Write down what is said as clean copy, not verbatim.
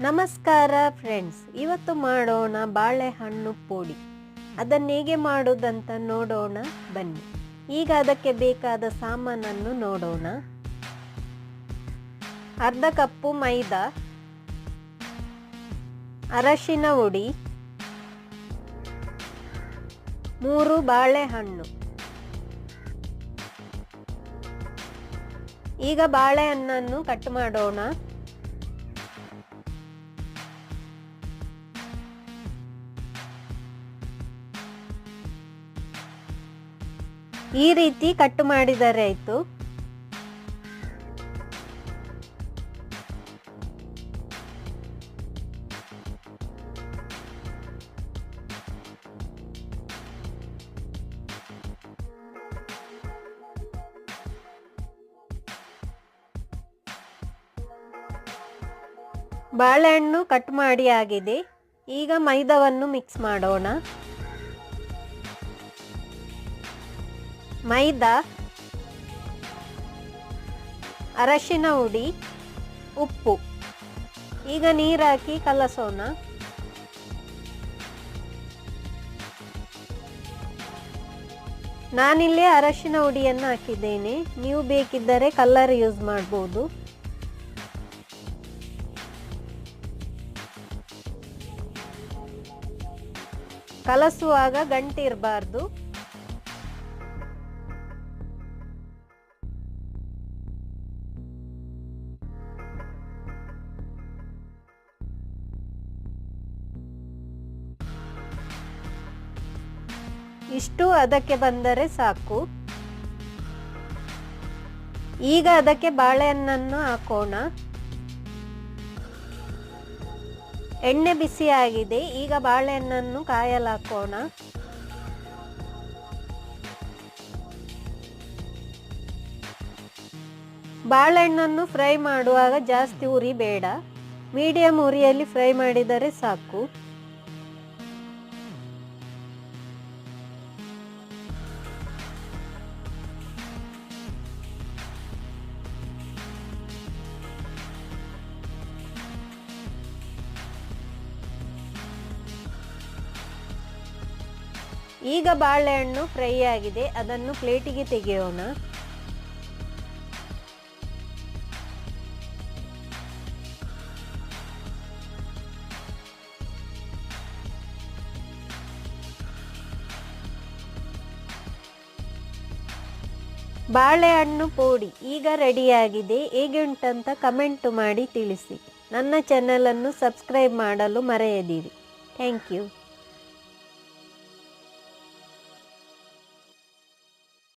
ನಮಸ್ಕಾರ ಫ್ರೆಂಡ್ಸ್, ಇವತ್ತು ಮಾಡೋಣ ಬಾಳೆಹಣ್ಣು ಪೋಡಿ. ಅದನ್ನು ಹೇಗೆ ಮಾಡೋದಂತ ನೋಡೋಣ ಬನ್ನಿ. ಈಗ ಅದಕ್ಕೆ ಬೇಕಾದ ಸಾಮಾನನ್ನು ನೋಡೋಣ. ಅರ್ಧ ಕಪ್ಪು ಮೈದಾ, ಅರಶಿನ ಹುಡಿ, 3 ಬಾಳೆಹಣ್ಣು. ಈಗ ಬಾಳೆಹಣ್ಣನ್ನು ಕಟ್ ಮಾಡೋಣ. ಈ ರೀತಿ ಕಟ್ ಮಾಡಿದರೆ ಆಯ್ತು. ಬಾಳೆಹಣ್ಣು ಕಟ್ ಮಾಡಿ ಆಗಿದೆ. ಈಗ ಮೈದಾವನ್ನು ಮಿಕ್ಸ್ ಮಾಡೋಣ. ಮೈದಾ, ಅರಶಿನ ಹುಡಿ, ಉಪ್ಪು. ಈಗ ನೀರು ಹಾಕಿ ಕಲಸೋಣ. ನಾನಿಲ್ಲಿ ಅರಶಿನ ಹುಡಿಯನ್ನು ಹಾಕಿದ್ದೇನೆ. ನೀವು ಬೇಕಿದ್ದರೆ ಕಲರ್ ಯೂಸ್ ಮಾಡ್ಬೋದು. ಕಲಸುವಾಗ ಗಂಟು ಇರಬಾರ್ದು. ಇಷ್ಟು ಅದಕ್ಕೆ ಬಂದರೆ ಸಾಕು. ಈಗ ಅದಕ್ಕೆ ಬಾಳೆಹಣ್ಣನ್ನು ಹಾಕೋಣ. ಎಣ್ಣೆ ಬಿಸಿ ಆಗಿದೆ. ಈಗ ಬಾಳೆಹಣ್ಣನ್ನು ಕಾಯಲು ಹಾಕೋಣ. ಬಾಳೆಹಣ್ಣನ್ನು ಫ್ರೈ ಮಾಡುವಾಗ ಜಾಸ್ತಿ ಉರಿ ಬೇಡ, ಮೀಡಿಯಂ ಉರಿಯಲ್ಲಿ ಫ್ರೈ ಮಾಡಿದರೆ ಸಾಕು. ಈಗ ಬಾಳೆಹಣ್ಣು ಫ್ರೈ ಆಗಿದೆ. ಅದನ್ನು ಪ್ಲೇಟಿಗೆ ತೆಗೆಯೋಣ. ಬಾಳೆಹಣ್ಣು ಪೋಡಿ ಈಗ ರೆಡಿಯಾಗಿದೆ. ಹೇಗೆ ಉಂಟಂತ ಕಮೆಂಟ್ ಮಾಡಿ ತಿಳಿಸಿ. ನನ್ನ ಚಾನೆಲನ್ನು ಸಬ್ಸ್ಕ್ರೈಬ್ ಮಾಡಲು ಮರೆಯದಿರಿ. Thank you.